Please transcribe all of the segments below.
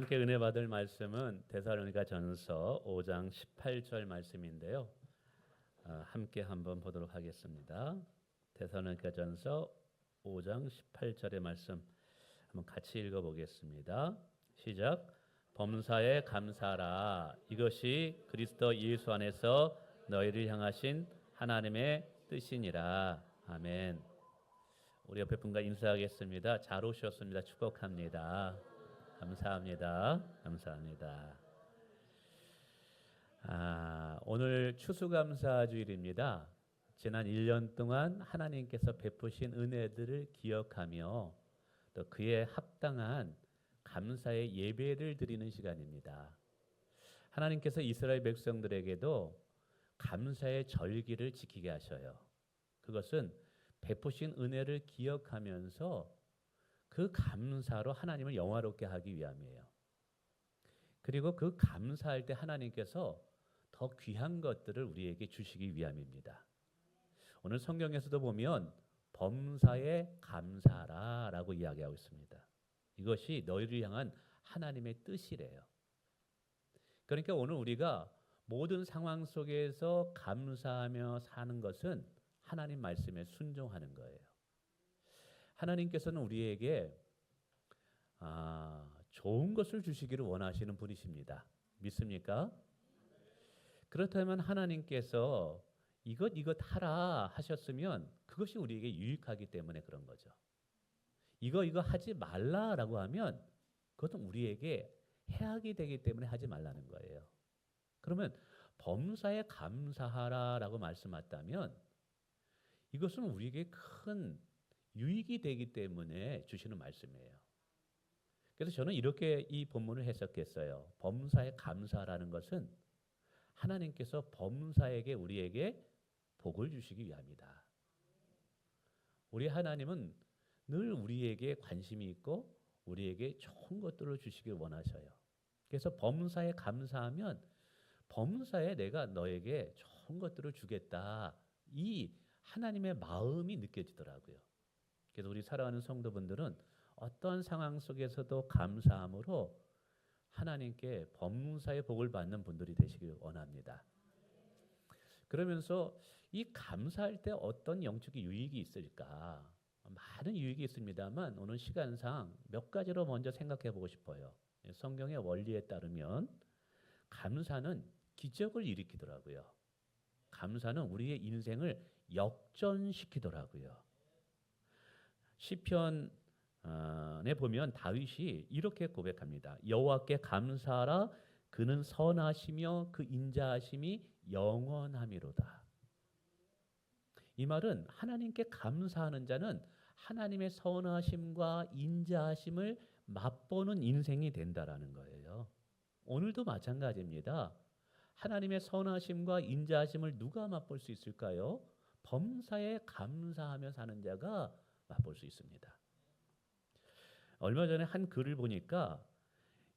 함께 은혜 받을 말씀은 데살로니가전서 5장 18절 말씀인데요. 함께 한번 보도록 하겠습니다. 데살로니가전서 5장 18절의 말씀 한번 같이 읽어보겠습니다. 시작. 범사에 감사하라. 이것이 그리스도 예수 안에서 너희를 향하신 하나님의 뜻이니라. 아멘. 우리 옆에 분과 인사하겠습니다. 잘 오셨습니다. 축복합니다. 감사합니다. 감사합니다. 오늘 추수감사주일입니다. 지난 1년 동안 하나님께서 베푸신 은혜들을 기억하며 또 그에 합당한 감사의 예배를 드리는 시간입니다. 하나님께서 이스라엘 백성들에게도 감사의 절기를 지키게 하셔요. 그것은 베푸신 은혜를 기억하면서 그 감사로 하나님을 영화롭게 하기 위함이에요. 그리고 그 감사할 때 하나님께서 더 귀한 것들을 우리에게 주시기 위함입니다. 오늘 성경에서도 보면 범사에 감사하라 라고 이야기하고 있습니다. 이것이 너희를 향한 하나님의 뜻이래요. 그러니까 오늘 우리가 모든 상황 속에서 감사하며 사는 것은 하나님 말씀에 순종하는 거예요. 하나님께서는 우리에게 좋은 것을 주시기를 원하시는 분이십니다. 믿습니까? 그렇다면 하나님께서 이것 하라 하셨으면 그것이 우리에게 유익하기 때문에 그런 거죠. 이거 하지 말라라고 하면 그것은 우리에게 해악이 되기 때문에 하지 말라는 거예요. 그러면 범사에 감사하라라고 말씀하셨다면 이것은 우리에게 큰 유익이 되기 때문에 주시는 말씀이에요. 그래서 저는 이렇게 이 본문을 해석했어요. 범사에 감사라는 것은 하나님께서 범사에게 우리에게 복을 주시기 위함이다. 우리 하나님은 늘 우리에게 관심이 있고 우리에게 좋은 것들을 주시길 원하셔요. 그래서 범사에 감사하면 범사에 내가 너에게 좋은 것들을 주겠다. 이 하나님의 마음이 느껴지더라고요. 그래서 우리 사랑하는 성도분들은 어떤 상황 속에서도 감사함으로 하나님께 범사의 복을 받는 분들이 되시길 원합니다. 그러면서 이 감사할 때 어떤 영적인 유익이 있을까? 많은 유익이 있습니다만 오늘 시간상 몇 가지로 먼저 생각해 보고 싶어요. 성경의 원리에 따르면 감사는 기적을 일으키더라고요. 감사는 우리의 인생을 역전시키더라고요. 시편에 보면 다윗이 이렇게 고백합니다. 여호와께 감사하라. 그는 선하시며 그 인자하심이 영원함이로다. 이 말은 하나님께 감사하는 자는 하나님의 선하심과 인자하심을 맛보는 인생이 된다라는 거예요. 오늘도 마찬가지입니다. 하나님의 선하심과 인자하심을 누가 맛볼 수 있을까요? 범사에 감사하며 사는 자가 맛볼 수 있습니다. 얼마 전에 한 글을 보니까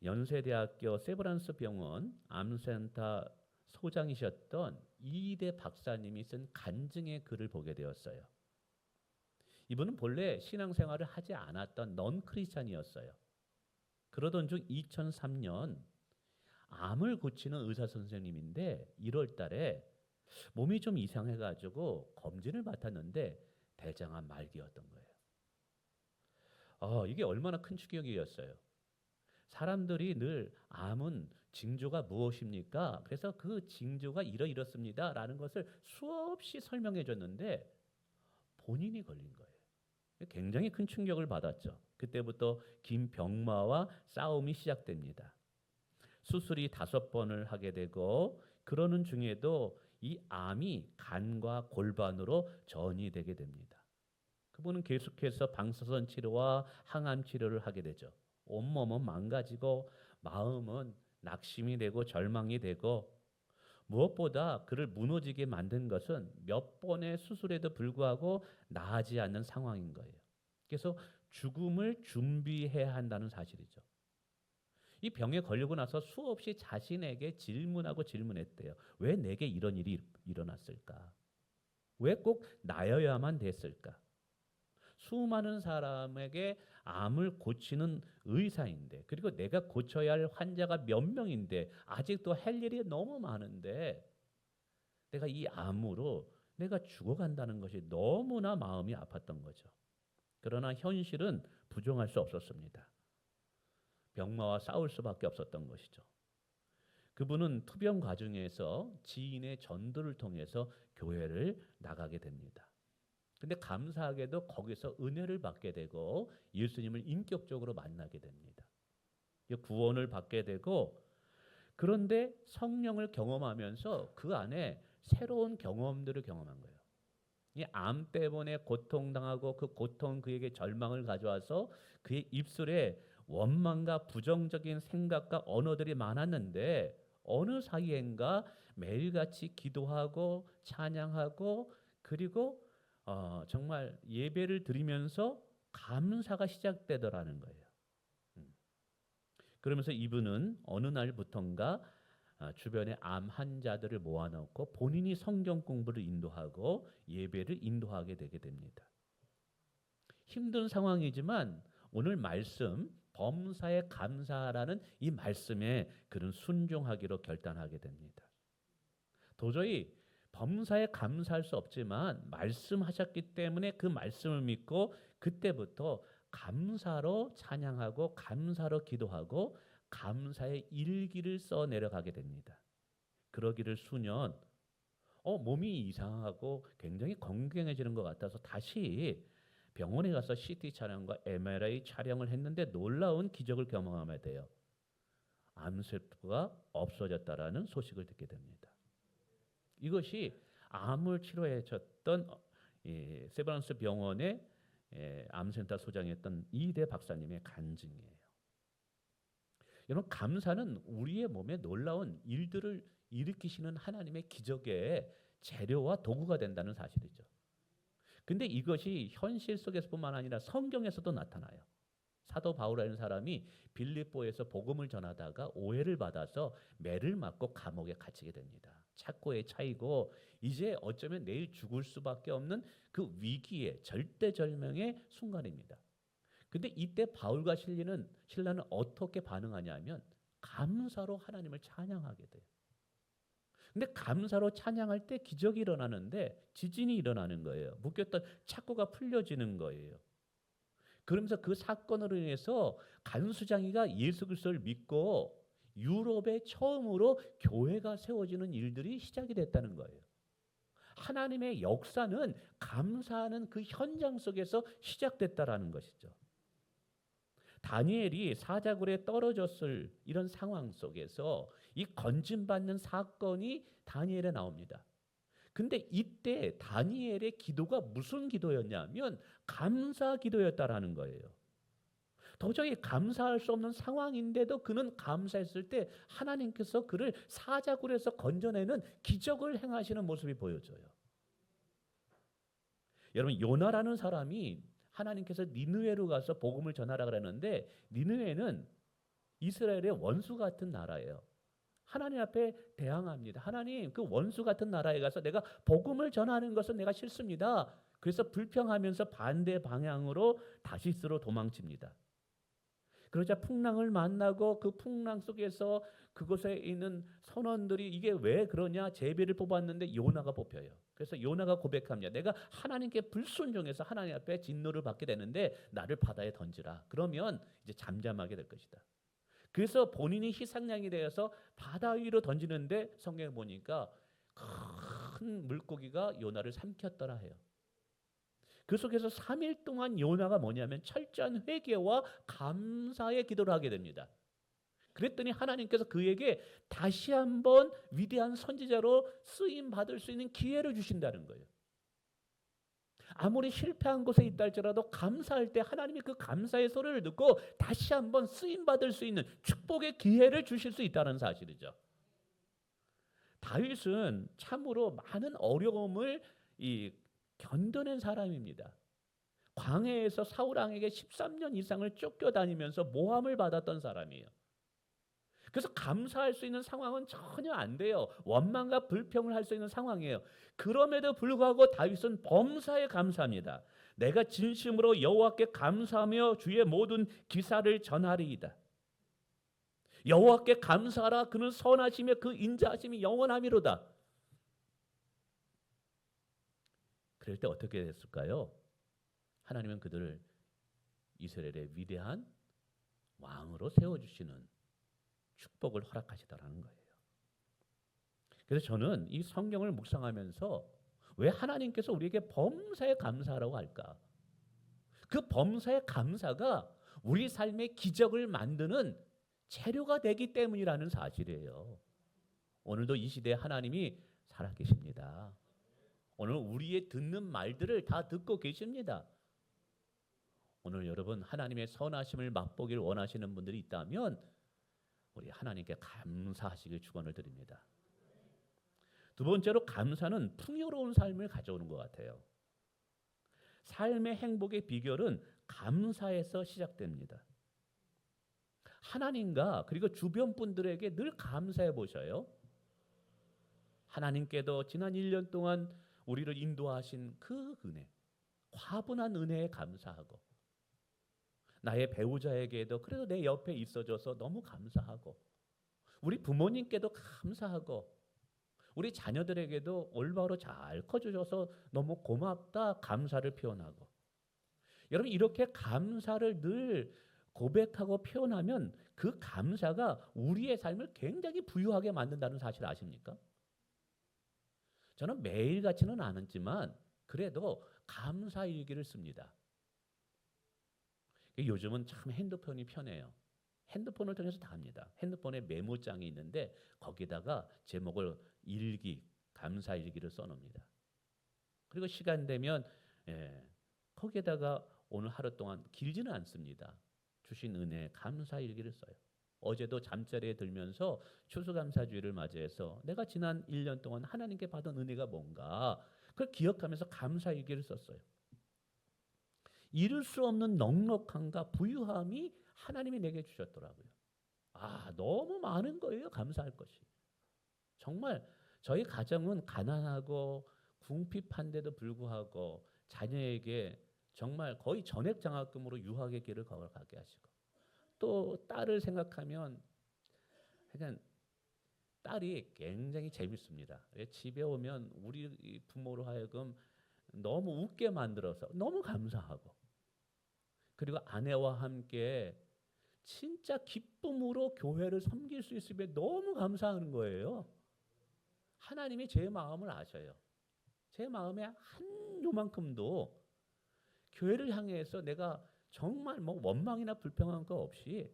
연세대학교 세브란스 병원 암센터 소장이셨던 이대 박사님이 쓴 간증의 글을 보게 되었어요. 이분은 본래 신앙생활을 하지 않았던 넌 크리스찬이었어요. 그러던 중 2003년 암을 고치는 의사 선생님인데 1월 달에 몸이 좀 이상해가지고 검진을 맡았는데 대장암 말기였던 거예요. 이게 얼마나 큰 충격이었어요. 사람들이 늘 암은 징조가 무엇입니까? 그래서 그 징조가 이렇습니다 라는 것을 수없이 설명해 줬는데 본인이 걸린 거예요. 굉장히 큰 충격을 받았죠. 그때부터 긴 병마와 싸움이 시작됩니다. 수술이 5번을 하게 되고 그러는 중에도 이 암이 간과 골반으로 전이 되게 됩니다. 그분은 계속해서 방사선 치료와 항암 치료를 하게 되죠. 온몸은 망가지고 마음은 낙심이 되고 절망이 되고 무엇보다 그를 무너지게 만든 것은 몇 번의 수술에도 불구하고 나아지지 않는 상황인 거예요. 그래서 죽음을 준비해야 한다는 사실이죠. 이 병에 걸리고 나서 수없이 자신에게 질문했대요. 왜 내게 이런 일이 일어났을까? 왜 꼭 나여야만 됐을까? 수많은 사람에게 암을 고치는 의사인데, 그리고 내가 고쳐야 할 환자가 몇 명인데, 아직도 할 일이 너무 많은데 내가 이 암으로 내가 죽어간다는 것이 너무나 마음이 아팠던 거죠. 그러나 현실은 부정할 수 없었습니다. 병마와 싸울 수밖에 없었던 것이죠. 그분은 투병 과정에서 지인의 전도를 통해서 교회를 나가게 됩니다. 근데 감사하게도 거기서 은혜를 받게 되고 예수님을 인격적으로 만나게 됩니다. 구원을 받게 되고, 그런데 성령을 경험하면서 그 안에 새로운 경험들을 경험한 거예요. 이 암 때문에 고통당하고 그 고통 그에게 절망을 가져와서 그의 입술에 원망과 부정적인 생각과 언어들이 많았는데, 어느 사이엔가 매일같이 기도하고 찬양하고, 그리고 정말 예배를 드리면서 감사가 시작되더라는 거예요. 그러면서 이분은 어느 날부턴가 주변에 암 환자들을 모아놓고 본인이 성경 공부를 인도하고 예배를 인도하게 되게 됩니다. 힘든 상황이지만 오늘 말씀 범사에 감사라는 이 말씀에 그는 순종하기로 결단하게 됩니다. 도저히 범사에 감사할 수 없지만 말씀하셨기 때문에 그 말씀을 믿고 그때부터 감사로 찬양하고 감사로 기도하고 감사의 일기를 써 내려가게 됩니다. 그러기를 수년 몸이 이상하고 굉장히 건강해지는 것 같아서 다시 병원에 가서 CT 촬영과 MRI 촬영을 했는데 놀라운 기적을 경험하게 돼요. 암세포가 없어졌다라는 소식을 듣게 됩니다. 이것이 암을 치료해 줬던 세브란스 병원의 암센터 소장이었던 이대 박사님의 간증이에요. 여러분, 감사는 우리의 몸에 놀라운 일들을 일으키시는 하나님의 기적의 재료와 도구가 된다는 사실이죠. 근데 이것이 현실 속에서뿐만 아니라 성경에서도 나타나요. 사도 바울이라는 사람이 빌립보에서 복음을 전하다가 오해를 받아서 매를 맞고 감옥에 갇히게 됩니다. 착고에 차이고 이제 어쩌면 내일 죽을 수밖에 없는 그 위기의 절대절명의 순간입니다. 근데 이때 바울과 신라는 어떻게 반응하냐면 감사로 하나님을 찬양하게 돼요. 근데 감사로 찬양할 때 기적이 일어나는데 지진이 일어나는 거예요. 묶였던 착고가 풀려지는 거예요. 그러면서 그 사건으로 인해서 간수장이가 예수 그리스도를 믿고 유럽에 처음으로 교회가 세워지는 일들이 시작이 됐다는 거예요. 하나님의 역사는 감사하는 그 현장 속에서 시작됐다라는 것이죠. 다니엘이 사자굴에 떨어졌을 이런 상황 속에서 이 건진받는 사건이 다니엘에 나옵니다. 근데 이때 다니엘의 기도가 무슨 기도였냐면 감사 기도였다라는 거예요. 도저히 감사할 수 없는 상황인데도 그는 감사했을 때 하나님께서 그를 사자굴에서 건져내는 기적을 행하시는 모습이 보여져요. 여러분, 요나라는 사람이 하나님께서 니느웨로 가서 복음을 전하라 그랬는데 니느웨는 이스라엘의 원수 같은 나라예요. 하나님 앞에 대항합니다. 하나님, 그 원수 같은 나라에 가서 내가 복음을 전하는 것은 내가 싫습니다. 그래서 불평하면서 반대 방향으로 다시스로 도망칩니다. 그러자 풍랑을 만나고 그 풍랑 속에서 그곳에 있는 선원들이 이게 왜 그러냐 제비를 뽑았는데 요나가 뽑혀요. 그래서 요나가 고백합니다. 내가 하나님께 불순종해서 하나님 앞에 진노를 받게 되는데 나를 바다에 던지라. 그러면 이제 잠잠하게 될 것이다. 그래서 본인이 희생양이 되어서 바다 위로 던지는데 성경에 보니까 큰 물고기가 요나를 삼켰더라 해요. 그 속에서 3일 동안 요나가 뭐냐면 철저한 회개와 감사의 기도를 하게 됩니다. 그랬더니 하나님께서 그에게 다시 한번 위대한 선지자로 쓰임 받을 수 있는 기회를 주신다는 거예요. 아무리 실패한 곳에 있다 할지라도 감사할 때 하나님이 그 감사의 소리를 듣고 다시 한번 쓰임 받을 수 있는 축복의 기회를 주실 수 있다는 사실이죠. 다윗은 참으로 많은 어려움을 견뎌낸 사람입니다. 광해에서 사울 왕에게 13년 이상을 쫓겨다니면서 모함을 받았던 사람이에요. 그래서 감사할 수 있는 상황은 전혀 안 돼요. 원망과 불평을 할 수 있는 상황이에요. 그럼에도 불구하고 다윗은 범사에 감사합니다. 내가 진심으로 여호와께 감사하며 주의 모든 기사를 전하리이다. 여호와께 감사하라. 그는 선하시며 그 인자하심이 영원하미로다. 그럴 때 어떻게 됐을까요? 하나님은 그들을 이스라엘의 위대한 왕으로 세워주시는 축복을 허락하시더라는 거예요. 그래서 저는 이 성경을 묵상하면서 왜 하나님께서 우리에게 범사에 감사하라고 할까? 그 범사의 감사가 우리 삶의 기적을 만드는 재료가 되기 때문이라는 사실이에요. 오늘도 이 시대에 하나님이 살아계십니다. 오늘 우리의 듣는 말들을 다 듣고 계십니다. 오늘 여러분 하나님의 선하심을 맛보기를 원하시는 분들이 있다면 우리 하나님께 감사하시길 축원을 드립니다. 두 번째로 감사는 풍요로운 삶을 가져오는 것 같아요. 삶의 행복의 비결은 감사에서 시작됩니다. 하나님과 그리고 주변 분들에게 늘 감사해 보셔요. 하나님께도 지난 1년 동안 우리를 인도하신 그 은혜, 과분한 은혜에 감사하고, 나의 배우자에게도 그래도 내 옆에 있어줘서 너무 감사하고, 우리 부모님께도 감사하고, 우리 자녀들에게도 올바로 잘 커주셔서 너무 고맙다 감사를 표현하고, 여러분 이렇게 감사를 늘 고백하고 표현하면 그 감사가 우리의 삶을 굉장히 부유하게 만든다는 사실 아십니까? 저는 매일같이는 않았지만 그래도 감사 일기를 씁니다. 요즘은 참 핸드폰이 편해요. 핸드폰을 통해서 다 합니다. 핸드폰에 메모장이 있는데 거기다가 제목을 일기, 감사 일기를 써놓습니다. 그리고 시간 되면 거기에다가 오늘 하루 동안 길지는 않습니다. 주신 은혜 감사 일기를 써요. 어제도 잠자리에 들면서 추수감사주의를 맞이해서 내가 지난 1년 동안 하나님께 받은 은혜가 뭔가 그걸 기억하면서 감사 일기를 썼어요. 이룰 수 없는 넉넉함과 부유함이 하나님이 내게 주셨더라고요. 너무 많은 거예요. 감사할 것이. 정말 저희 가정은 가난하고 궁핍한데도 불구하고 자녀에게 정말 거의 전액 장학금으로 유학의 길을 걸어가게 하시고, 또 딸을 생각하면 그냥 딸이 굉장히 재밌습니다. 집에 오면 우리 부모로 하여금 너무 웃게 만들어서 너무 감사하고, 그리고 아내와 함께 진짜 기쁨으로 교회를 섬길 수 있음에 너무 감사하는 거예요. 하나님이 제 마음을 아셔요. 제 마음에 한 요만큼도 교회를 향해서 내가 정말 뭐 원망이나 불평한 거 없이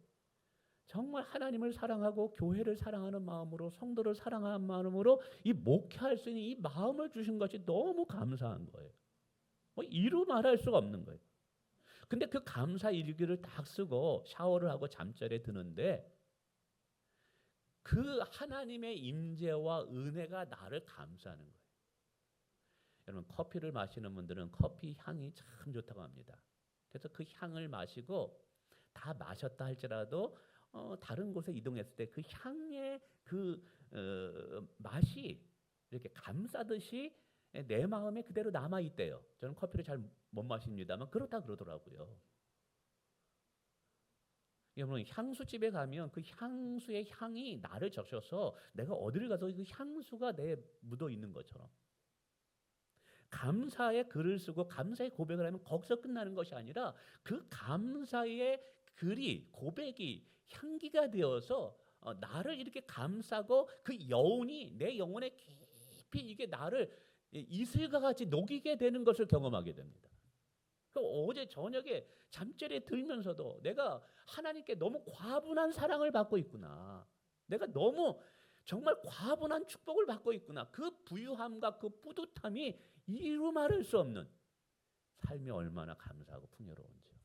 정말 하나님을 사랑하고 교회를 사랑하는 마음으로, 성도를 사랑하는 마음으로 이 목회할 수 있는 이 마음을 주신 것이 너무 감사한 거예요. 이루 말할 수가 없는 거예요. 근데 그 감사 일기를 딱 쓰고 샤워를 하고 잠자리에 드는데 그 하나님의 임재와 은혜가 나를 감싸는 거예요. 여러분 커피를 마시는 분들은 커피 향이 참 좋다고 합니다. 그래서 그 향을 마시고 다 마셨다 할지라도 다른 곳에 이동했을 때 그 향의 그 맛이 이렇게 감싸듯이 내 마음에 그대로 남아 있대요. 저는 커피를 잘 못 마십니다만 그렇다 그러더라고요. 여러분 향수집에 가면 그 향수의 향이 나를 적셔서 내가 어디를 가서 그 향수가 내에 묻어 있는 것처럼, 감사의 글을 쓰고 감사의 고백을 하면 거기서 끝나는 것이 아니라 그 감사의 글이, 고백이 향기가 되어서 나를 이렇게 감싸고 그 여운이 내 영혼에 깊이 이게 나를 이슬과 같이 녹이게 되는 것을 경험하게 됩니다. 어제 저녁에 잠자리에 들면서도 내가 하나님께 너무 과분한 사랑을 받고 있구나, 내가 너무 정말 과분한 축복을 받고 있구나, 그 부유함과 그 뿌듯함이 이루 말할 수 없는 삶이 얼마나 감사하고 풍요로운지요.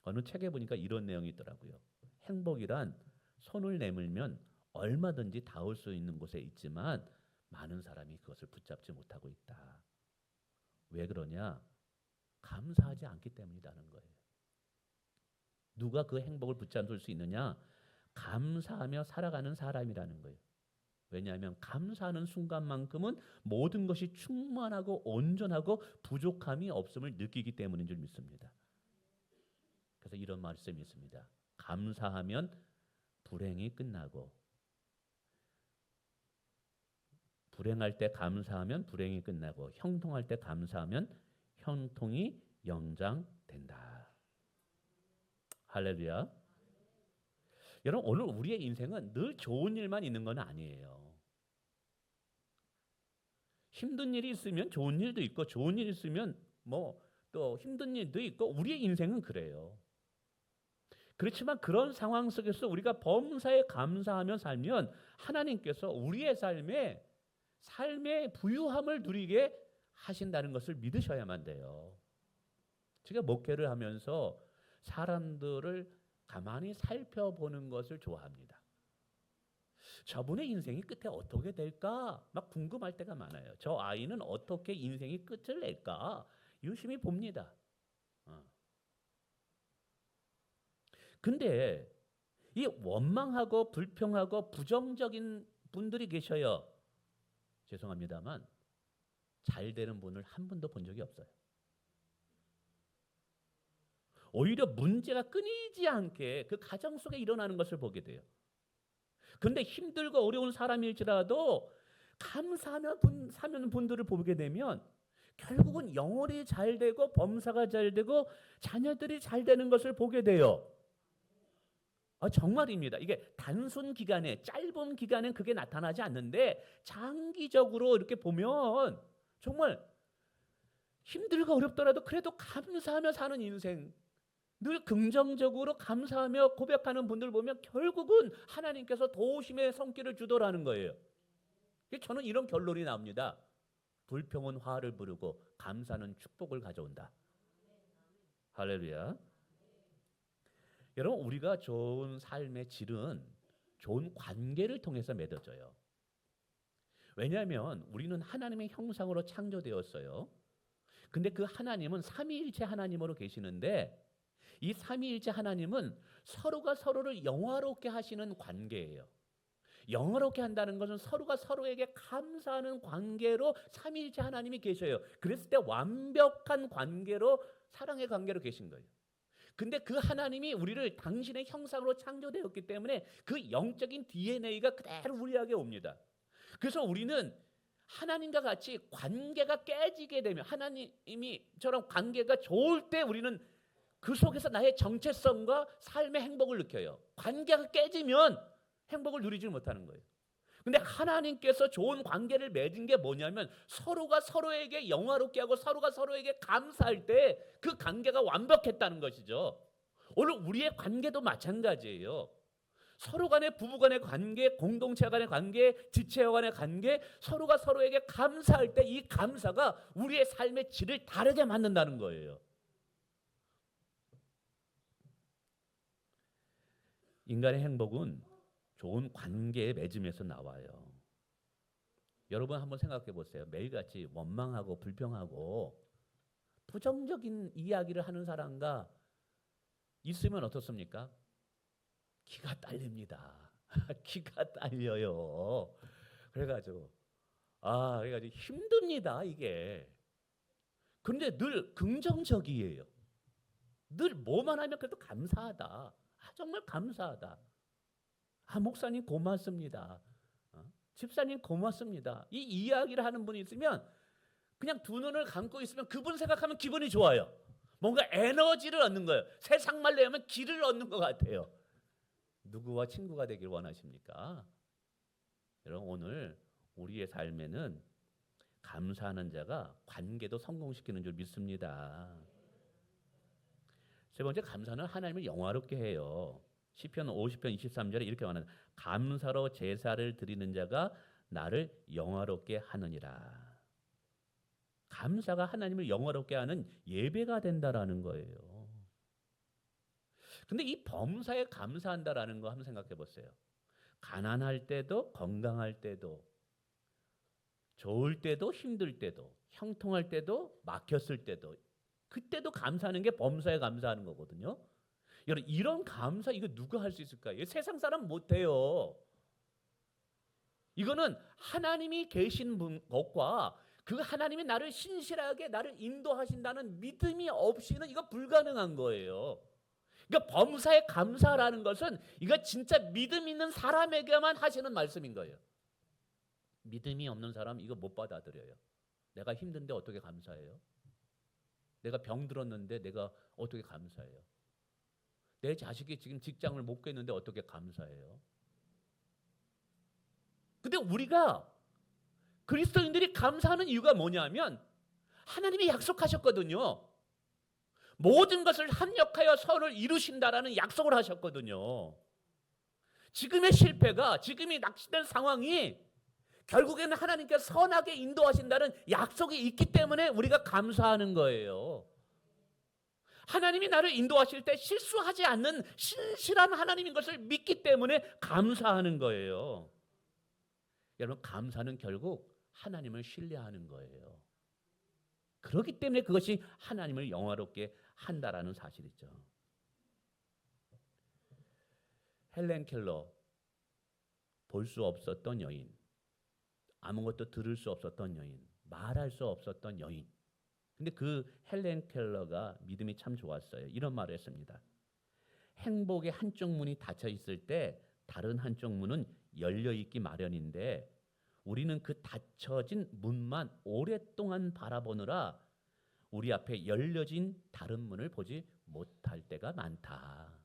어느 책에 보니까 이런 내용이 있더라고요. 행복이란 손을 내밀면 얼마든지 닿을 수 있는 곳에 있지만 많은 사람이 그것을 붙잡지 못하고 있다. 왜 그러냐? 감사하지 않기 때문이라는 거예요. 누가 그 행복을 붙잡을 수 있느냐? 감사하며 살아가는 사람이라는 거예요. 왜냐하면 감사하는 순간만큼은 모든 것이 충만하고 온전하고 부족함이 없음을 느끼기 때문인 줄 믿습니다. 그래서 이런 말씀이 있습니다. 감사하면 불행이 끝나고, 불행할 때 감사하면 불행이 끝나고, 형통할 때 감사하면 형통이 연장된다. 할렐루야. 여러분, 오늘 우리의 인생은 늘 좋은 일만 있는 건 아니에요. 힘든 일이 있으면 좋은 일도 있고, 좋은 일이 있으면 또 힘든 일도 있고, 우리의 인생은 그래요. 그렇지만 그런 상황 속에서 우리가 범사에 감사하며 살면 하나님께서 우리의 삶의 부유함을 누리게 하신다는 것을 믿으셔야만 돼요. 제가 목회를 하면서 사람들을 가만히 살펴보는 것을 좋아합니다. 저분의 인생이 끝에 어떻게 될까? 막 궁금할 때가 많아요. 저 아이는 어떻게 인생이 끝을 낼까? 유심히 봅니다. 근데 이 원망하고 불평하고 부정적인 분들이 계셔요. 죄송합니다만 잘 되는 분을 한 번도 본 적이 없어요. 오히려 문제가 끊이지 않게 그 가정 속에 일어나는 것을 보게 돼요. 근데 힘들고 어려운 사람일지라도 감사하며 사는 분들을 보게 되면 결국은 영혼이 잘 되고 범사가 잘 되고 자녀들이 잘 되는 것을 보게 돼요. 정말입니다. 이게 단순 기간에, 짧은 기간엔 그게 나타나지 않는데 장기적으로 이렇게 보면 정말 힘들고 어렵더라도 그래도 감사하며 사는 인생, 늘 긍정적으로 감사하며 고백하는 분들 보면 결국은 하나님께서 도우심의 손길을 주더라는 거예요. 저는 이런 결론이 나옵니다. 불평은 화를 부르고 감사는 축복을 가져온다. 할렐루야. 여러분, 우리가 좋은 삶의 질은 좋은 관계를 통해서 맺어져요. 왜냐하면 우리는 하나님의 형상으로 창조되었어요. 근데 그 하나님은 삼위일체 하나님으로 계시는데 이 삼위일체 하나님은 서로가 서로를 영화롭게 하시는 관계예요. 영화롭게 한다는 것은 서로가 서로에게 감사하는 관계로 삼위일체 하나님이 계셔요. 그랬을 때 완벽한 관계로, 사랑의 관계로 계신 거예요. 근데 그 하나님이 우리를 당신의 형상으로 창조되었기 때문에 그 영적인 DNA가 그대로 우리에게 옵니다. 그래서 우리는 하나님과 같이 관계가 깨지게 되면, 하나님이 저런 관계가 좋을 때 우리는 그 속에서 나의 정체성과 삶의 행복을 느껴요. 관계가 깨지면 행복을 누리지 못하는 거예요. 근데 하나님께서 좋은 관계를 맺은 게 뭐냐면 서로가 서로에게 영화롭게 하고 서로가 서로에게 감사할 때 그 관계가 완벽했다는 것이죠. 오늘 우리의 관계도 마찬가지예요. 서로 간의 부부 간의 관계, 공동체 간의 관계, 지체와 간의 관계, 서로가 서로에게 감사할 때 이 감사가 우리의 삶의 질을 다르게 만든다는 거예요. 인간의 행복은 좋은 관계의 맺음에서 나와요. 여러분 한번 생각해 보세요. 매일같이 원망하고 불평하고 부정적인 이야기를 하는 사람과 있으면 어떻습니까? 기가 딸립니다. 기가 딸려요. 그래가지고 힘듭니다, 이게. 근데 늘 긍정적이에요. 늘 뭐만 하면 그래도 감사하다. 정말 감사하다. 목사님 고맙습니다. 집사님 고맙습니다. 이 이야기를 하는 분이 있으면 그냥 두 눈을 감고 있으면 그분 생각하면 기분이 좋아요. 뭔가 에너지를 얻는 거예요. 세상 말로 하면 기를 얻는 것 같아요. 누구와 친구가 되길 원하십니까? 여러분, 오늘 우리의 삶에는 감사하는 자가 관계도 성공시키는 줄 믿습니다. 세 번째, 감사는 하나님을 영화롭게 해요. 시편 50편 23절에 이렇게 말합니다. 감사로 제사를 드리는 자가 나를 영화롭게 하느니라. 감사가 하나님을 영화롭게 하는 예배가 된다라는 거예요. 근데 이 범사에 감사한다라는 거 한번 생각해 보세요. 가난할 때도 건강할 때도 좋을 때도 힘들 때도 형통할 때도 막혔을 때도 그때도 감사하는 게 범사에 감사하는 거거든요. 여러분, 이런 감사 이거 누가 할 수 있을까요? 세상 사람 못해요. 이거는 하나님이 계신 것과 그 하나님이 나를 신실하게 나를 인도하신다는 믿음이 없이는 이거 불가능한 거예요. 그러니까 범사에 감사라는 것은 이거 진짜 믿음 있는 사람에게만 하시는 말씀인 거예요. 믿음이 없는 사람 이거 못 받아들여요. 내가 힘든데 어떻게 감사해요? 내가 병들었는데 내가 어떻게 감사해요? 내 자식이 지금 직장을 못 구했는데 어떻게 감사해요? 근데 우리가 그리스도인들이 감사하는 이유가 뭐냐면 하나님이 약속하셨거든요. 모든 것을 합력하여 선을 이루신다라는 약속을 하셨거든요. 지금의 실패가, 지금이 낚시된 상황이 결국에는 하나님께서 선하게 인도하신다는 약속이 있기 때문에 우리가 감사하는 거예요. 하나님이 나를 인도하실 때 실수하지 않는 신실한 하나님인 것을 믿기 때문에 감사하는 거예요. 여러분, 감사는 결국 하나님을 신뢰하는 거예요. 그렇기 때문에 그것이 하나님을 영화롭게 한다라는 사실이죠. 헬렌 켈러, 볼 수 없었던 여인, 아무것도 들을 수 없었던 여인, 말할 수 없었던 여인. 근데 그 헬렌 켈러가 믿음이 참 좋았어요. 이런 말을 했습니다. 행복의 한쪽 문이 닫혀 있을 때 다른 한쪽 문은 열려 있기 마련인데 우리는 그 닫혀진 문만 오랫동안 바라보느라 우리 앞에 열려진 다른 문을 보지 못할 때가 많다.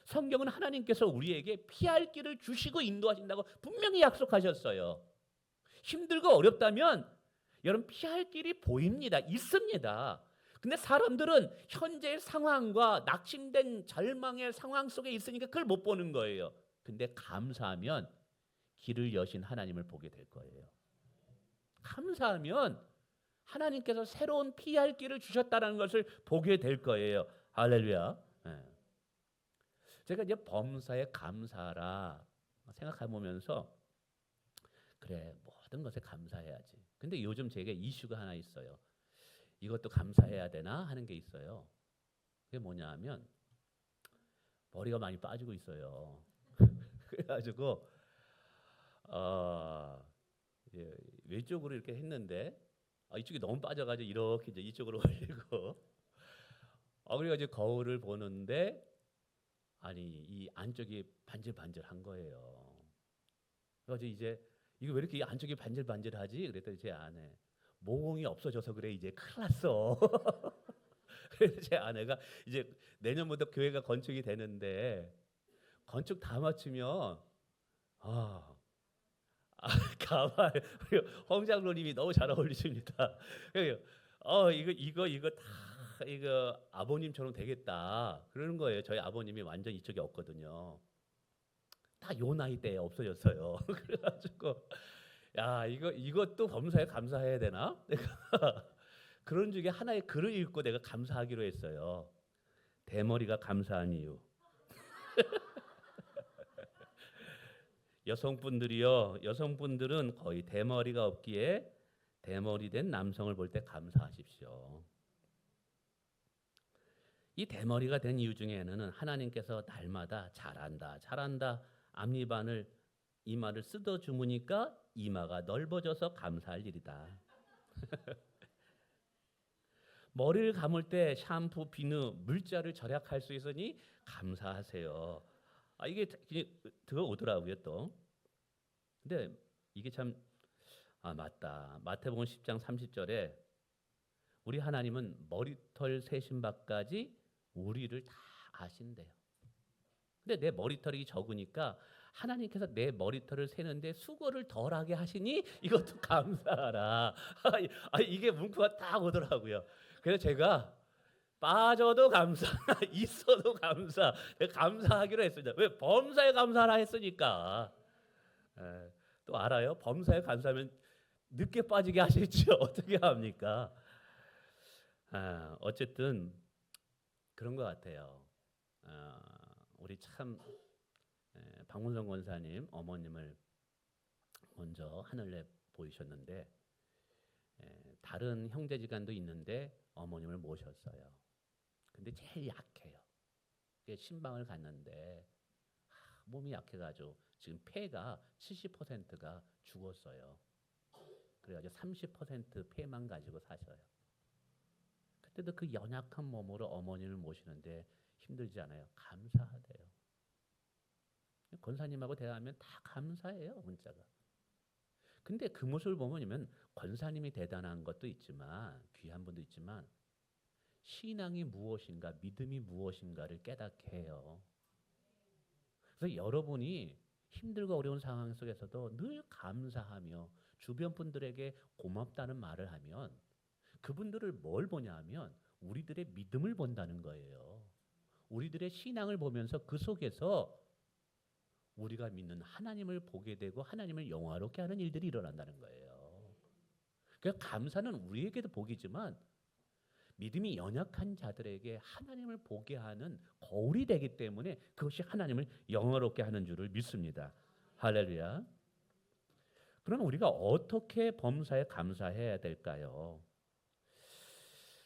성경은 하나님께서 우리에게 피할 길을 주시고 인도하신다고 분명히 약속하셨어요. 힘들고 어렵다면 여러분 피할 길이 보입니다. 있습니다. 근데 사람들은 현재의 상황과 낙심된 절망의 상황 속에 있으니까 그걸 못 보는 거예요. 근데 감사하면 길을 여신 하나님을 보게 될 거예요. 감사하면 하나님께서 새로운 피할 길을 주셨다는 것을 보게 될 거예요. 할렐루야. 제가 이제 범사에 감사라 생각해 보면서 그래, 모든 것에 감사해야지. 근데 요즘 제게 이슈가 하나 있어요. 이것도 감사해야 되나 하는 게 있어요. 그게 뭐냐 하면 머리가 많이 빠지고 있어요. 그래가지고 이제 왼쪽으로 이렇게 했는데 이쪽이 너무 빠져가지고 이렇게 이제 이쪽으로 올리고 그리고 이제 거울을 보는데 아니 이 안쪽이 반질반질한 거예요. 그래서 이제 이거 왜 이렇게 안쪽이 반질반질하지? 그랬더니 제 아내 모공이 없어져서 그래 이제 큰일 났어. 그래서 제 아내가 이제 내년부터 교회가 건축이 되는데 건축 다 맞추면 가발 홍 장로님이 너무 잘 어울리십니다. 이거 다 이거 아버님처럼 되겠다 그러는 거예요. 저희 아버님이 완전 이쪽이 없거든요. 다 요 나이 때에 없어졌어요. 그래가지고 야 이것도 범사에 감사해야 되나? 내가 그런 중에 하나의 글을 읽고 내가 감사하기로 했어요. 대머리가 감사한 이유. 여성분들은 거의 대머리가 없기에 대머리 된 남성을 볼 때 감사하십시오. 이 대머리가 된 이유 중에는 하나님께서 날마다 잘한다 앞니반을 이마를 쓰더 주무니까 이마가 넓어져서 감사할 일이다. 머리를 감을 때 샴푸, 비누, 물자를 절약할 수 있으니 감사하세요. 이게 들어오더라고요 또. 근데 이게 참 맞다. 마태복음 10장 30절에 우리 하나님은 머리털 세신바까지 우리를 다 아신대요. 근데 내 머리털이 적으니까 하나님께서 내 머리털을 세는데 수고를 덜하게 하시니 이것도 감사하라. 이게 문구가 딱 오더라고요. 그래서 제가 빠져도 감사, 있어도 감사, 감사하기로 했습니다. 왜? 범사에 감사하라 했으니까. 또 알아요? 범사에 감사하면 늦게 빠지게 하시죠. 어떻게 합니까? 어쨌든 그런 것 같아요. 우리 참 박문성 권사님 어머님을 먼저 하늘에 보이셨는데 다른 형제지간도 있는데 어머님을 모셨어요. 근데 제일 약해요. 신방을 갔는데 몸이 약해가지고 지금 폐가 70%가 죽었어요. 그래가지고 30% 폐만 가지고 사셔요. 그때도 그 연약한 몸으로 어머니를 모시는데 힘들지 않아요. 감사하대요. 권사님하고 대화하면 다 감사해요, 문자가. 근데 그 모습을 보면 권사님이 대단한 것도 있지만 귀한 분도 있지만 신앙이 무엇인가, 믿음이 무엇인가를 깨닫게 해요. 그래서 여러분이 힘들고 어려운 상황 속에서도 늘 감사하며 주변 분들에게 고맙다는 말을 하면 그분들을 뭘 보냐 하면 우리들의 믿음을 본다는 거예요. 우리들의 신앙을 보면서 그 속에서 우리가 믿는 하나님을 보게 되고 하나님을 영화롭게 하는 일들이 일어난다는 거예요. 그러니까 감사는 우리에게도 복이지만 믿음이 연약한 자들에게 하나님을 보게 하는 거울이 되기 때문에 그것이 하나님을 영화롭게 하는 줄을 믿습니다. 할렐루야. 그럼 우리가 어떻게 범사에 감사해야 될까요?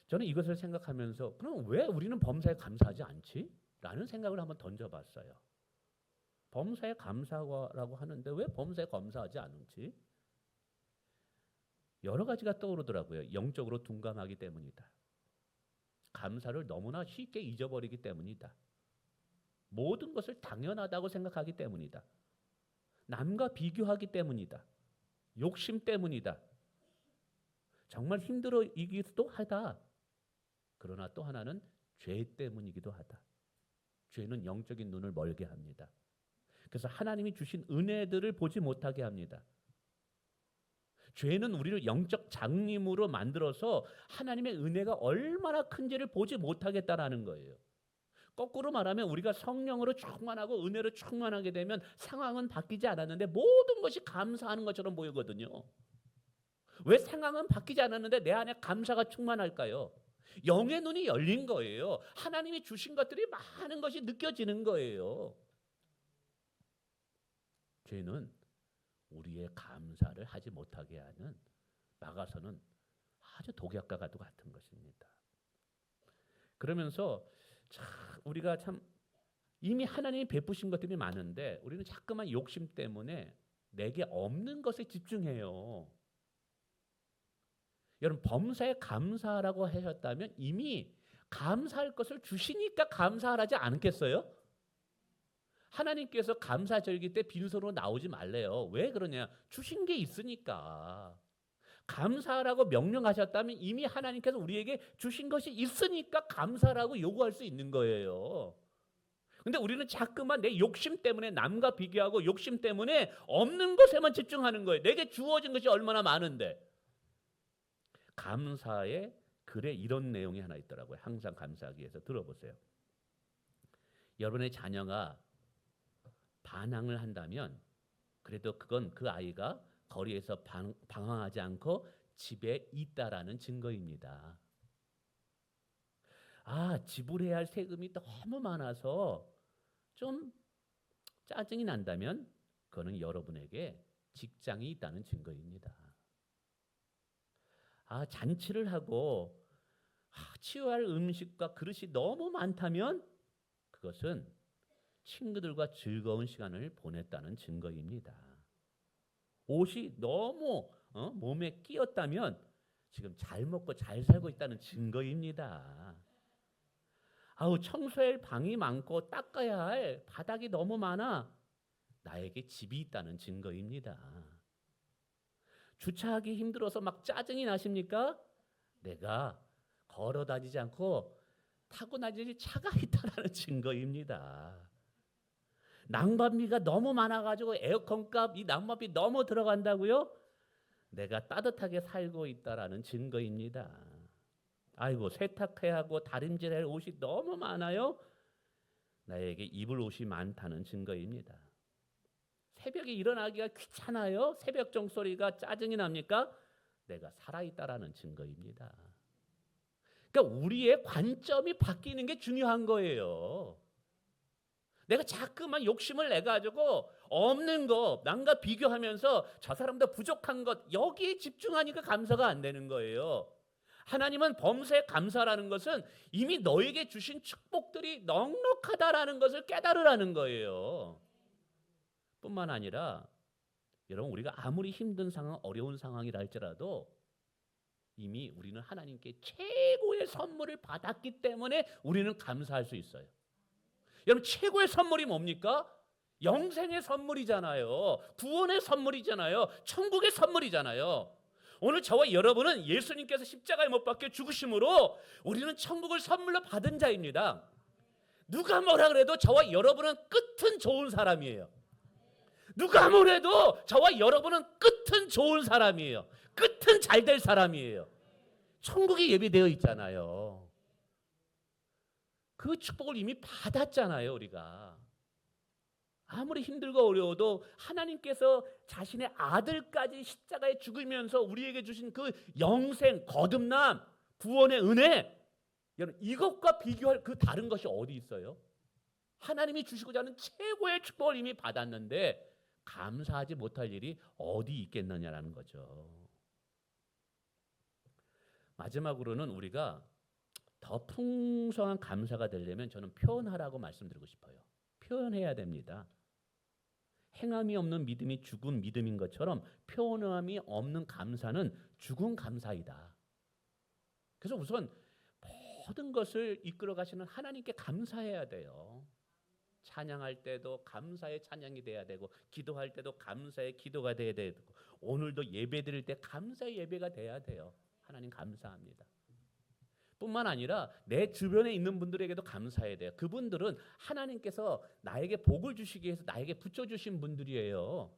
저는 이것을 생각하면서 그럼 왜 우리는 범사에 감사하지 않지? 라는 생각을 한번 던져봤어요. 범사에 감사라고 하는데 왜 범사에 감사하지 않은지? 여러 가지가 떠오르더라고요. 영적으로 둔감하기 때문이다. 감사를 너무나 쉽게 잊어버리기 때문이다. 모든 것을 당연하다고 생각하기 때문이다. 남과 비교하기 때문이다. 욕심 때문이다. 정말 힘들어 이기도 하다. 그러나 또 하나는 죄 때문이기도 하다. 죄는 영적인 눈을 멀게 합니다. 그래서 하나님이 주신 은혜들을 보지 못하게 합니다. 죄는 우리를 영적 장님으로 만들어서 하나님의 은혜가 얼마나 큰지를 보지 못하겠다라는 거예요. 거꾸로 말하면 우리가 성령으로 충만하고 은혜로 충만하게 되면 상황은 바뀌지 않았는데 모든 것이 감사하는 것처럼 보이거든요. 왜 상황은 바뀌지 않았는데 내 안에 감사가 충만할까요? 영의 눈이 열린 거예요. 하나님이 주신 것들이 많은 것이 느껴지는 거예요. 죄는 우리의 감사를 하지 못하게 하는 막아서는 아주 독약과도 같은 것입니다. 그러면서 우리가 참 이미 하나님이 베푸신 것들이 많은데 우리는 자꾸만 욕심 때문에 내게 없는 것에 집중해요. 여러분 범사에 감사라고 하셨다면 이미 감사할 것을 주시니까 감사하지 않겠어요? 하나님께서 감사절기 때 빈손으로 나오지 말래요. 왜 그러냐? 주신 게 있으니까. 감사하라고 명령하셨다면 이미 하나님께서 우리에게 주신 것이 있으니까 감사라고 요구할 수 있는 거예요. 근데 우리는 자꾸만 내 욕심 때문에 남과 비교하고 욕심 때문에 없는 것에만 집중하는 거예요. 내게 주어진 것이 얼마나 많은데. 감사의 글에 이런 내용이 하나 있더라고요. 항상 감사하기 위해서 들어보세요. 여러분의 자녀가 반항을 한다면 그래도 그건 그 아이가 거리에서 방황하지 않고 집에 있다라는 증거입니다. 지불해야 할 세금이 너무 많아서 좀 짜증이 난다면 그거는 여러분에게 직장이 있다는 증거입니다. 잔치를 하고 치워야 할 음식과 그릇이 너무 많다면 그것은 친구들과 즐거운 시간을 보냈다는 증거입니다. 옷이 너무 몸에 끼었다면 지금 잘 먹고 잘 살고 있다는 증거입니다. 청소할 방이 많고 닦아야 할 바닥이 너무 많아. 나에게 집이 있다는 증거입니다. 주차하기 힘들어서 막 짜증이 나십니까? 내가 걸어 다니지 않고 타고 다니는 차가 있다는 증거입니다. 난방비가 너무 많아가지고 에어컨값 이 난방비 너무 들어간다고요? 내가 따뜻하게 살고 있다라는 증거입니다. 세탁해야 하고 다림질할 옷이 너무 많아요? 나에게 입을 옷이 많다는 증거입니다. 새벽에 일어나기가 귀찮아요? 새벽 종소리가 짜증이 납니까? 내가 살아있다라는 증거입니다. 그러니까 우리의 관점이 바뀌는 게 중요한 거예요. 내가 자꾸만 욕심을 내가지고 없는 거 남과 비교하면서 저 사람도 부족한 것 여기에 집중하니까 감사가 안 되는 거예요. 하나님은 범사에 감사라는 것은 이미 너에게 주신 축복들이 넉넉하다라는 것을 깨달으라는 거예요. 뿐만 아니라 여러분 우리가 아무리 힘든 상황, 어려운 상황이라 할지라도 이미 우리는 하나님께 최고의 선물을 받았기 때문에 우리는 감사할 수 있어요. 여러분 최고의 선물이 뭡니까? 영생의 선물이잖아요. 구원의 선물이잖아요. 천국의 선물이잖아요. 오늘 저와 여러분은 예수님께서 십자가에 못 박혀 죽으심으로 우리는 천국을 선물로 받은 자입니다. 누가 뭐라 그래도 저와 여러분은 끝은 좋은 사람이에요. 누가 뭐래도 저와 여러분은 끝은 좋은 사람이에요. 끝은 잘 될 사람이에요. 천국이 예비되어 있잖아요. 그 축복을 이미 받았잖아요, 우리가. 아무리 힘들고 어려워도 하나님께서 자신의 아들까지 십자가에 죽으면서 우리에게 주신 그 영생, 거듭남, 구원의 은혜, 여러분 이것과 비교할 그 다른 것이 어디 있어요? 하나님이 주시고자 하는 최고의 축복을 이미 받았는데 감사하지 못할 일이 어디 있겠느냐라는 거죠. 마지막으로는 우리가 더 풍성한 감사가 되려면 저는 표현하라고 말씀드리고 싶어요. 표현해야 됩니다. 행함이 없는 믿음이 죽은 믿음인 것처럼 표현함이 없는 감사는 죽은 감사이다. 그래서 우선 모든 것을 이끌어 가시는 하나님께 감사해야 돼요. 찬양할 때도 감사의 찬양이 돼야 되고, 기도할 때도 감사의 기도가 돼야 되고, 오늘도 예배 드릴 때 감사의 예배가 돼야 돼요. 하나님 감사합니다. 뿐만 아니라 내 주변에 있는 분들에게도 감사해야 돼요. 그분들은 하나님께서 나에게 복을 주시기 위해서 나에게 붙여주신 분들이에요.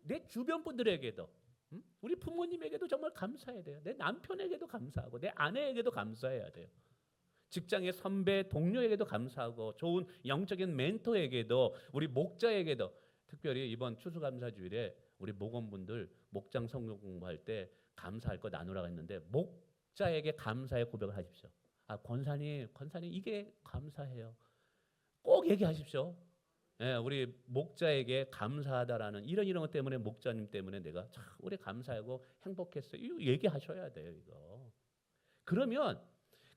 내 주변 분들에게도, 우리 부모님에게도 정말 감사해야 돼요. 내 남편에게도 감사하고 내 아내에게도 감사해야 돼요. 직장의 선배, 동료에게도 감사하고 좋은 영적인 멘토에게도, 우리 목자에게도, 특별히 이번 추수감사주일에 우리 목원분들 목장 성경 공부할 때 감사할 거 나누라고 했는데 목자에게 감사의 고백을 하십시오. 권사님 이게 감사해요. 꼭 얘기하십시오. 예, 우리 목자에게 감사하다라는 이런 것 때문에, 목자님 때문에 내가 참 오래 감사하고 행복했어요. 이거 얘기하셔야 돼요. 이거. 그러면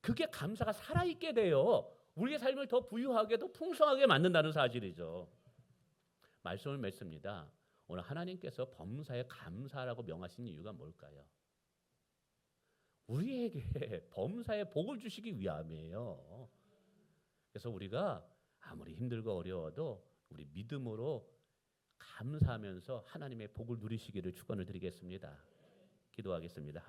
그게 감사가 살아있게 돼요. 우리의 삶을 더 부유하게, 더 풍성하게 만든다는 사실이죠. 말씀을 맺습니다. 오늘 하나님께서 범사에 감사라고 명하신 이유가 뭘까요? 우리에게 범사에 복을 주시기 위함이에요. 그래서 우리가 아무리 힘들고 어려워도 우리 믿음으로 감사하면서 하나님의 복을 누리시기를 축원을 드리겠습니다. 기도하겠습니다.